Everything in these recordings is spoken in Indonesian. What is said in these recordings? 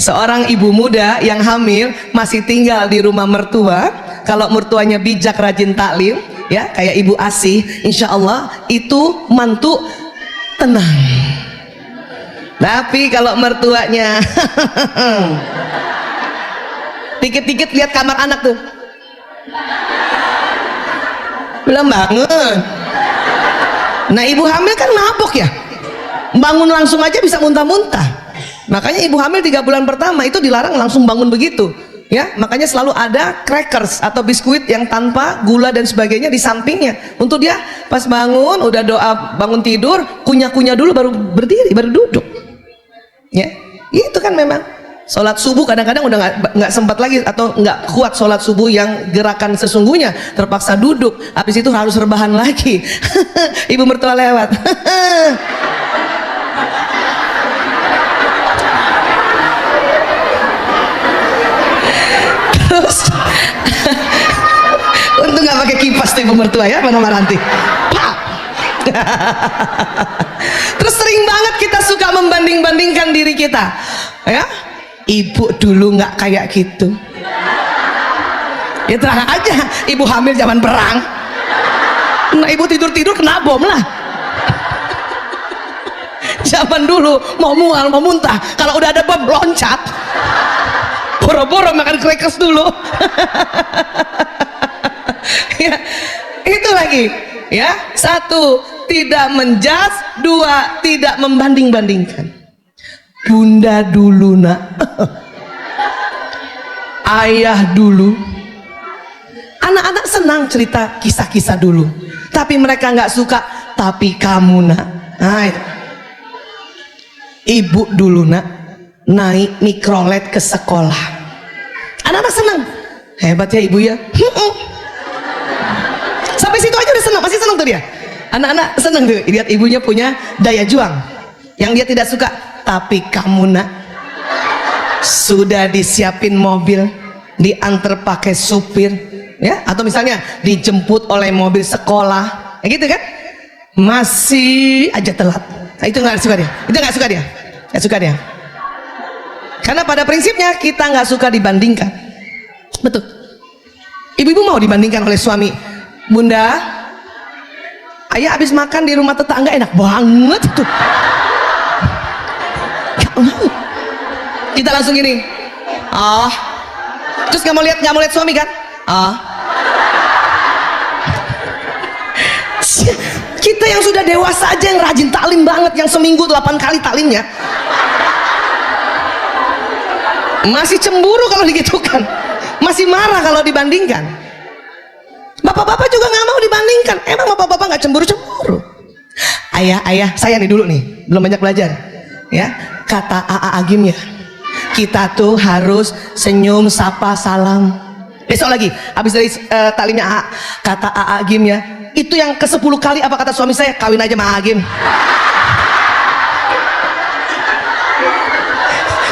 Seorang ibu muda yang hamil masih tinggal di rumah mertua, kalau mertuanya bijak rajin taklim ya, kayak ibu Asih, insya Allah itu mantu tenang. Tapi kalau mertuanya dikit-dikit lihat kamar anak tuh, belum bangun. Nah ibu hamil kan mabok ya, bangun langsung aja bisa muntah-muntah. Makanya ibu hamil 3 bulan pertama itu dilarang langsung bangun begitu ya, makanya selalu ada crackers atau biskuit yang tanpa gula dan sebagainya di sampingnya, untuk dia pas bangun udah doa bangun tidur, kunyah-kunyah dulu baru berdiri, baru duduk ya. Itu kan memang sholat subuh kadang-kadang udah nggak sempat lagi atau nggak kuat sholat subuh yang gerakan sesungguhnya, terpaksa duduk, habis itu harus rebahan lagi. Ibu mertua lewat. Terus untung nggak pakai kipas tuh ibu mertua ya, mana Maranti. Pak. Terus sering banget kita suka membanding-bandingkan diri kita ya, ibu dulu nggak kayak gitu ya, terang aja ibu hamil zaman perang, nah ibu tidur-tidur kena bom lah. Zaman dulu mau mual mau muntah, kalau udah ada bom loncat, boro-boro makan crackers dulu. Ya, itu lagi ya. 1, tidak menjas. 2, tidak membanding-bandingkan. Bunda dulu nak, ayah dulu. Anak-anak senang cerita kisah-kisah dulu, tapi mereka nggak suka tapi kamu nak. Nah, ibu dulu nak naik mikrolet ke sekolah, anak-anak senang, hebat ya ibu ya. Sampai situ aja udah senang, masih senang tuh dia. Anak-anak senang tuh lihat ibunya punya daya juang. Yang dia tidak suka, tapi kamu nak sudah disiapin mobil, diantar pakai supir ya, atau misalnya dijemput oleh mobil sekolah ya gitu kan, masih aja telat. Nah, itu nggak suka dia, itu nggak suka dia, nggak suka dia. Karena pada prinsipnya kita nggak suka dibandingkan. Betul. Ibu-ibu mau dibandingkan oleh suami. Bunda, ayah habis makan di rumah tetangga enak banget tuh. Gak mau. Kita langsung gini. Terus nggak mau lihat suami kan? Kita yang sudah dewasa aja yang rajin taklim banget, yang seminggu 8 kali taklimnya, masih cemburu kalau digitukan, masih marah kalau dibandingkan. Bapak-bapak juga nggak mau dibandingkan. Emang bapak-bapak nggak cemburu-cemburu? Ayah, saya nih dulu nih, belum banyak belajar ya. Kata AA Agim ya, kita tuh harus senyum, sapa, salam. Besok lagi, habis dari taklimnya AA, kata AA Agim ya, itu yang ke-10 kali apa kata suami saya, kawin aja sama AA Agim.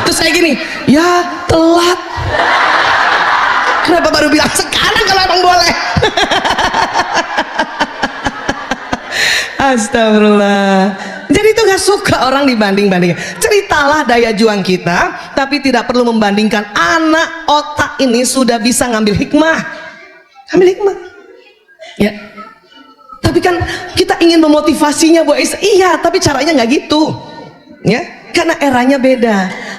Terus saya gini, ya telat. Kenapa baru bilang sekarang kalau emang boleh? Astagfirullah. Jadi itu gak suka orang dibanding-bandingkan. Ceritalah daya juang kita, tapi tidak perlu membandingkan. Anak otak ini sudah bisa ngambil hikmah, ya. Tapi kan kita ingin memotivasinya, Bu Ais. Iya, tapi caranya nggak gitu ya, karena eranya beda.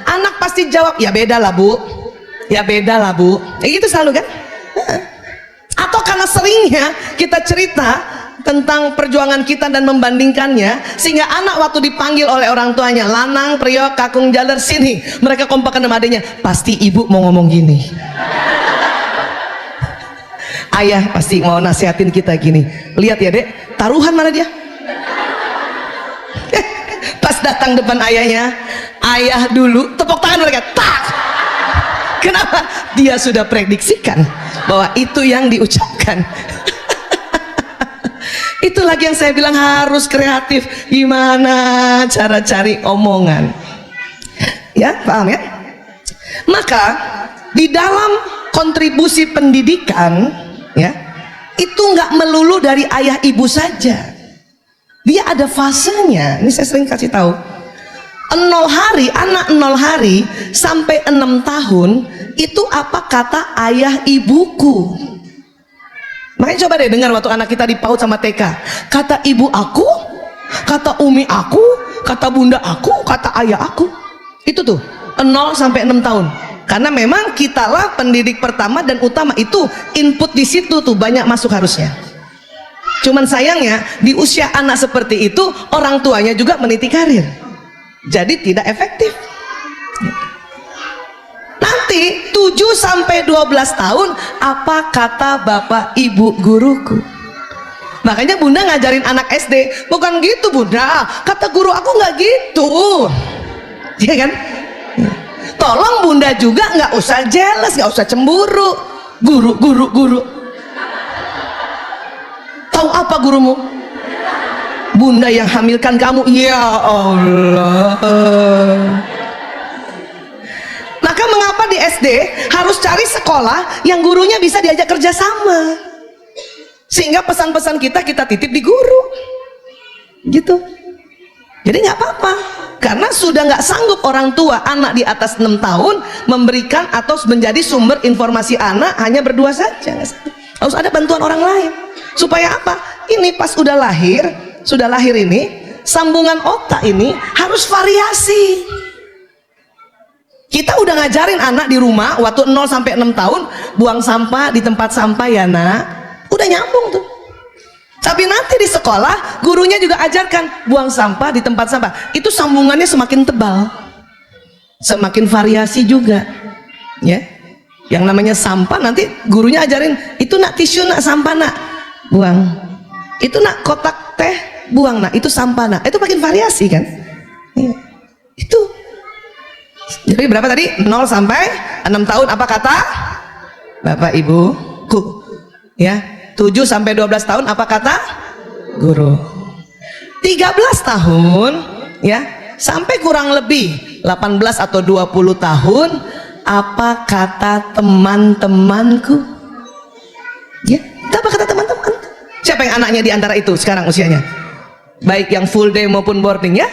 Anak pasti jawab, ya beda lah bu, ya beda lah bu, ya gitu selalu kan. Atau karena seringnya kita cerita tentang perjuangan kita dan membandingkannya, sehingga anak waktu dipanggil oleh orang tuanya, lanang, priok, kakung, jaler, sini, mereka kompakan sama adanya, pasti ibu mau ngomong gini. Ayah pasti mau nasihatin kita gini, lihat ya dek, taruhan mana dia. Pas datang depan ayahnya, ayah dulu tepuk tangan mereka, tak. Kenapa? Dia sudah prediksikan bahwa itu yang diucapkan. Itu lagi yang saya bilang harus kreatif. Gimana cara cari omongan? Ya, paham ya? Maka di dalam kontribusi pendidikan, ya, itu nggak melulu dari ayah ibu saja. Dia ada fasenya. Ini saya sering kasih tahu. 0 hari, anak 0 hari sampai 6 tahun itu apa kata ayah ibuku. Makanya coba deh dengar waktu anak kita di PAUD sama TK, kata ibu aku, kata umi aku, kata bunda aku, kata ayah aku. Itu tuh 0 sampai 6 tahun. Karena memang kitalah pendidik pertama dan utama, itu input di situ tuh banyak masuk harusnya. Cuman sayangnya di usia anak seperti itu orang tuanya juga meniti karir. Jadi tidak efektif. Nanti 7 sampai 12 tahun apa kata bapak ibu guruku. Makanya bunda ngajarin anak SD, bukan gitu bunda, kata guru aku nggak gitu. Iya kan? Tolong bunda juga nggak usah jealous, nggak usah cemburu. Guru. Tahu apa gurumu? Bunda yang hamilkan kamu. Ya Allah. Maka mengapa di SD harus cari sekolah yang gurunya bisa diajak kerjasama, sehingga pesan-pesan kita titip di guru, gitu. Jadi nggak apa-apa, karena sudah nggak sanggup orang tua anak di atas 6 tahun memberikan atau menjadi sumber informasi anak hanya berdua saja. Harus ada bantuan orang lain. Supaya apa? Ini pas sudah lahir ini, sambungan otak ini harus variasi. Kita udah ngajarin anak di rumah waktu 0 sampai 6 tahun buang sampah di tempat sampah ya nak, udah nyambung tuh. Tapi nanti di sekolah gurunya juga ajarkan buang sampah di tempat sampah. Itu sambungannya semakin tebal, semakin variasi juga, ya. Yang namanya sampah nanti gurunya ajarin, itu nak tisu nak sampah nak buang, itu nak kotak teh buang nak, itu sampah nak. Itu makin variasi kan, ya. Itu jadi berapa tadi? 0 sampai 6 tahun apa kata bapak ibuku, ya. 7 sampai 12 tahun apa kata guru. 13 tahun ya sampai kurang lebih 18 atau 20 tahun apa kata teman-temanku, ya. Apa kata teman-teman? Siapa yang anaknya di antara itu sekarang usianya, baik yang full day maupun boarding, ya?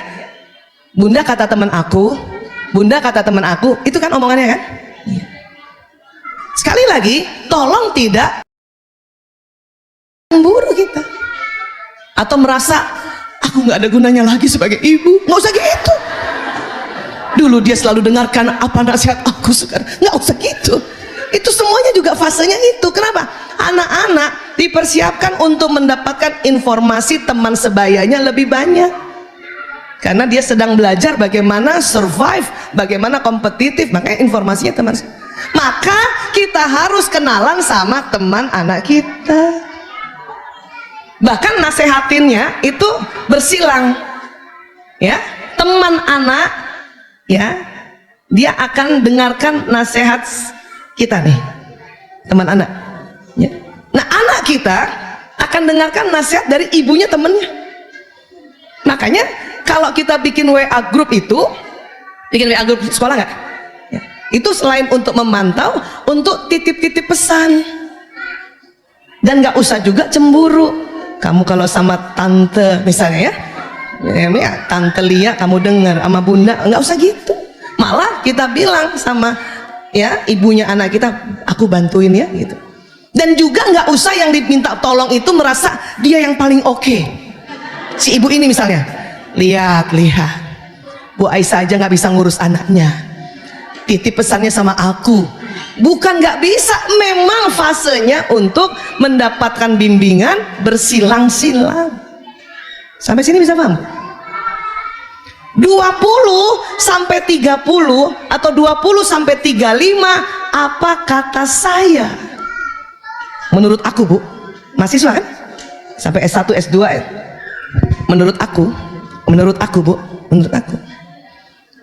Bunda kata teman aku, bunda kata teman aku, itu kan omongannya kan. Sekali lagi tolong tidak cemburu kita atau merasa aku nggak ada gunanya lagi sebagai ibu. Nggak usah gitu. Dulu dia selalu dengarkan apa nasihat aku, sekarang nggak usah gitu. Itu semuanya juga fasenya itu. Kenapa? Anak-anak dipersiapkan untuk mendapatkan informasi teman sebayanya lebih banyak, karena dia sedang belajar bagaimana survive, bagaimana kompetitif. Makanya informasinya teman. Maka kita harus kenalan sama teman anak kita. Bahkan nasehatinnya itu bersilang, ya. Teman anak, ya, dia akan dengarkan nasihat kita nih, teman anak, ya. Nah anak kita akan dengarkan nasihat dari ibunya temennya. Makanya kalau kita bikin WA group itu, bikin WA group sekolah nggak, ya, itu selain untuk memantau, untuk titip-titip pesan. Dan nggak usah juga cemburu. Kamu kalau sama tante misalnya, ya tante Lia kamu dengar sama bunda, nggak usah gitu. Malah kita bilang sama, ya, ibunya anak kita, aku bantuin ya gitu. Dan juga nggak usah yang diminta tolong itu merasa dia yang paling oke. Si ibu ini misalnya, lihat Bu Aisyah aja nggak bisa ngurus anaknya, titip pesannya sama aku. Bukan nggak bisa, memang fasenya untuk mendapatkan bimbingan bersilang-silang. Sampai sini bisa paham? 20 sampai 30 atau 20 sampai 35 apa kata saya? Menurut aku, Bu, mahasiswa kan? Sampai S1, S2 ya? Menurut aku Bu, menurut aku,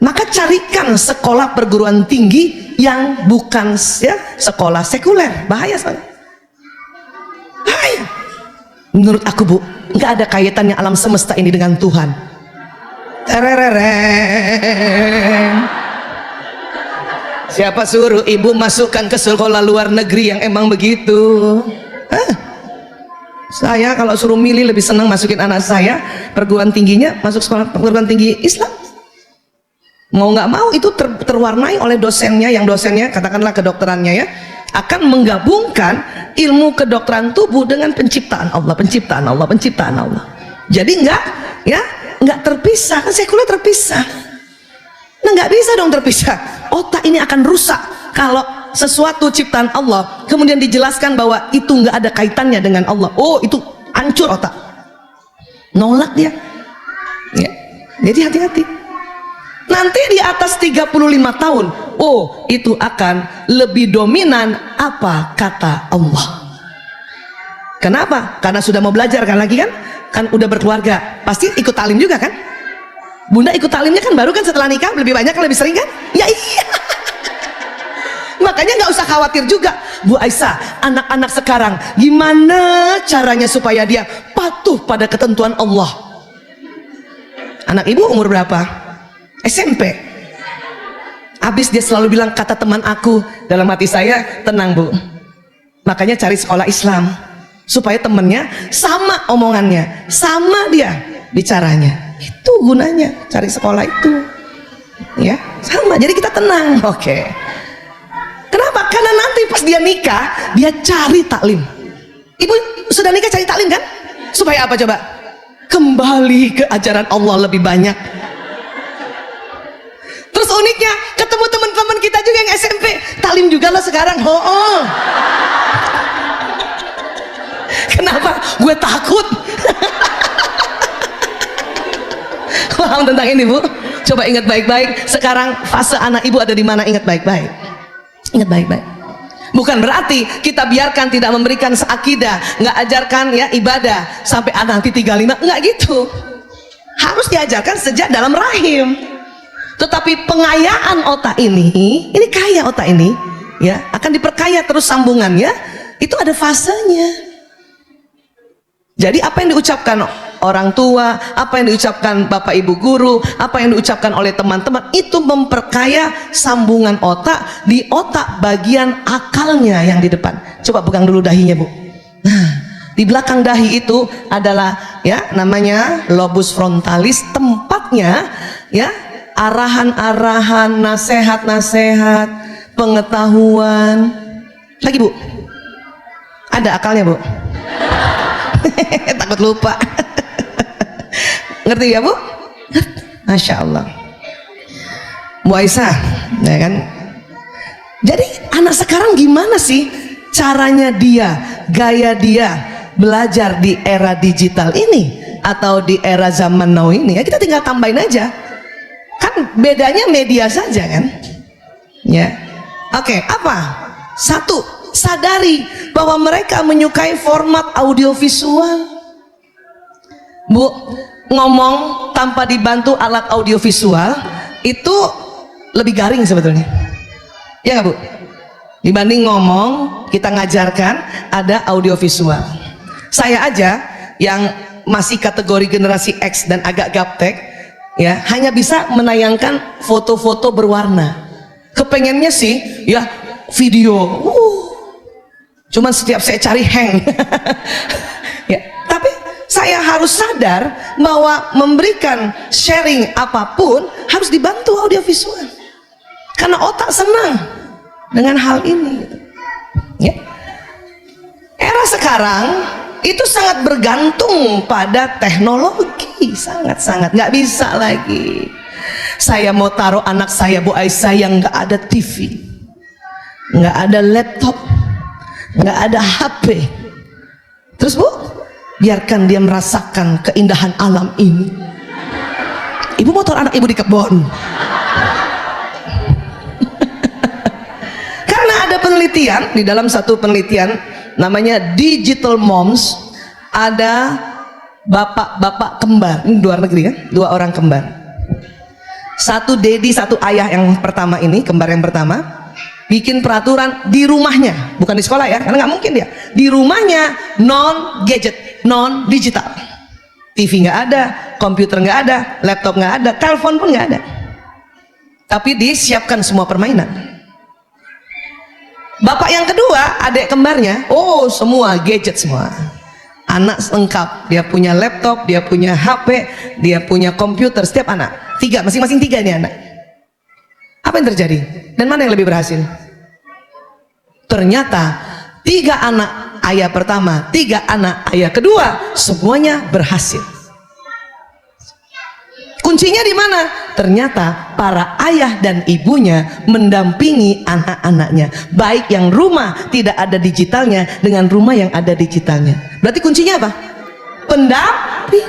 maka carikan sekolah perguruan tinggi yang bukan, ya, sekolah sekuler. Bahaya soalnya, bahaya. Menurut aku, Bu, nggak ada kaitannya alam semesta ini dengan Tuhan. Siapa suruh ibu masukkan ke sekolah luar negeri yang emang begitu? Saya kalau suruh milih lebih senang masukin anak saya perguruan tingginya masuk sekolah perguruan tinggi Islam. mau nggak mau itu terwarnai oleh dosennya, yang dosennya katakanlah kedokterannya ya, akan menggabungkan ilmu kedokteran tubuh dengan penciptaan Allah, penciptaan Allah, penciptaan Allah. Jadi nggak terpisah, kan sekuler terpisah. Nah nggak bisa dong terpisah. Otak ini akan rusak kalau sesuatu ciptaan Allah kemudian dijelaskan bahwa itu nggak ada kaitannya dengan Allah. Oh itu hancur otak, nolak dia ya. Jadi hati-hati. Nanti di atas 35 tahun, oh itu akan lebih dominan apa kata Allah. Kenapa? Karena sudah mau belajar kan lagi kan udah berkeluarga, pasti ikut talim juga kan. Bunda ikut talimnya kan baru kan setelah nikah, lebih banyak kan, lebih sering kan? Ya iya. Makanya nggak usah khawatir juga Bu Aisyah, anak-anak sekarang gimana caranya supaya dia patuh pada ketentuan Allah. Anak ibu umur berapa? SMP. Habis dia selalu bilang, kata teman aku, dalam hati saya tenang Bu, makanya cari sekolah Islam supaya temennya sama omongannya, sama dia bicaranya. Itu gunanya cari sekolah itu ya, sama, jadi kita tenang. Oke. Kenapa? Karena nanti pas dia nikah, dia cari taklim. Ibu sudah nikah cari taklim kan? Supaya apa coba? Kembali ke ajaran Allah lebih banyak. Terus uniknya ketemu teman-teman kita juga yang SMP, taklim juga lah sekarang. Oh. Kenapa? Gue takut. Paham tentang ini Bu? Coba ingat baik-baik. Sekarang fase anak ibu ada di mana? Ingat baik-baik. Ingat baik-baik. Bukan berarti kita biarkan tidak memberikan seakidah, nggak ajarkan ya ibadah sampai anak nanti 35, nggak gitu. Harus diajarkan sejak dalam rahim. Tetapi pengayaan otak ini kaya otak ini ya, akan diperkaya terus sambungannya. Itu ada fasenya. Jadi apa yang diucapkan orang tua, apa yang diucapkan bapak ibu guru, apa yang diucapkan oleh teman-teman, itu memperkaya sambungan otak di otak bagian akalnya yang di depan. Coba pegang dulu dahinya Bu. Nah, di belakang dahi itu adalah ya namanya lobus frontalis, tempatnya ya arahan-arahan, nasihat-nasihat, pengetahuan. Lagi Bu, ada akalnya Bu. Takut lupa. Ngerti ya Bu? Masya Allah. Bu Aisyah ya kan? Jadi anak sekarang gimana sih caranya dia, gaya dia belajar di era digital ini atau di era zaman now ini? Ya kita tinggal tambahin aja. Kan bedanya media saja kan? Ya. Oke, apa? Satu, sadari bahwa mereka menyukai format audiovisual. Bu, ngomong tanpa dibantu alat audiovisual itu lebih garing sebetulnya, ya nggak Bu? Dibanding ngomong, kita ngajarkan ada audiovisual. Saya aja yang masih kategori generasi X dan agak gaptek ya, hanya bisa menayangkan foto-foto berwarna. Kepengennya sih ya video, cuman setiap saya cari hang. Ya, tapi saya harus sadar bahwa memberikan sharing apapun harus dibantu audiovisual, karena otak senang dengan hal ini. Ya. Era sekarang itu sangat bergantung pada teknologi, sangat-sangat nggak bisa lagi. Saya mau taruh anak saya Bu Aisyah yang nggak ada TV, nggak ada laptop, nggak ada HP. Terus Bu, biarkan dia merasakan keindahan alam ini. Ibu mau taruh anak ibu di kebun. Karena ada penelitian, di dalam satu penelitian namanya Digital Moms, ada bapak-bapak kembar, ini luar negeri kan, 2 orang kembar. Satu dedi, satu ayah yang pertama ini, kembar yang pertama, bikin peraturan di rumahnya, bukan di sekolah ya, karena nggak mungkin dia. Di rumahnya non gadget, non digital, TV nggak ada, komputer nggak ada, laptop nggak ada, telepon pun nggak ada. Tapi disiapkan semua permainan. Bapak yang kedua, adik kembarnya, oh semua gadget semua. Anak lengkap, dia punya laptop, dia punya HP, dia punya komputer, setiap anak 3, masing-masing 3 nih anak. Apa yang terjadi? Dan mana yang lebih berhasil? Ternyata 3 anak ayah pertama, 3 anak ayah kedua, semuanya berhasil. Kuncinya di mana? Ternyata para ayah dan ibunya mendampingi anak-anaknya, baik yang rumah tidak ada digitalnya dengan rumah yang ada digitalnya. Berarti kuncinya apa? Pendamping.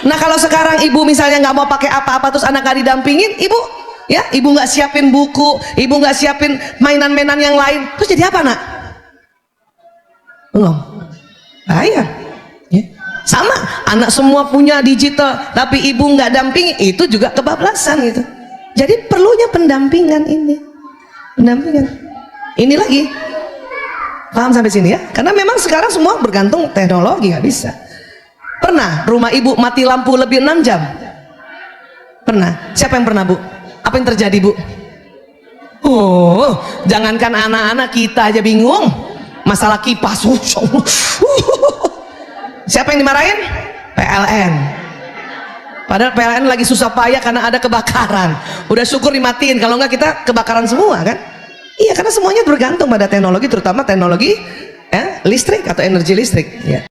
Nah, kalau sekarang ibu misalnya nggak mau pakai apa-apa terus anak nggak didampingin, ibu nggak siapin buku, ibu nggak siapin mainan-mainan yang lain, terus jadi apa, nak? Belum. Bahaya. Ya. Sama, anak semua punya digital tapi ibu nggak dampingi, itu juga kebablasan gitu. Jadi perlunya pendampingan ini. Pendampingan. Ini lagi. Paham sampai sini ya? Karena memang sekarang semua bergantung teknologi, nggak bisa. Pernah rumah ibu mati lampu lebih 6 jam? Pernah? Siapa yang pernah, Bu? Apa yang terjadi, Bu? Oh, jangankan anak-anak, kita aja bingung. Masalah kipas. Siapa yang dimarahin? PLN. Padahal PLN lagi susah payah karena ada kebakaran. Udah syukur dimatiin, kalau enggak kita kebakaran semua kan? Iya, karena semuanya bergantung pada teknologi, terutama teknologi listrik atau energi listrik. Ya.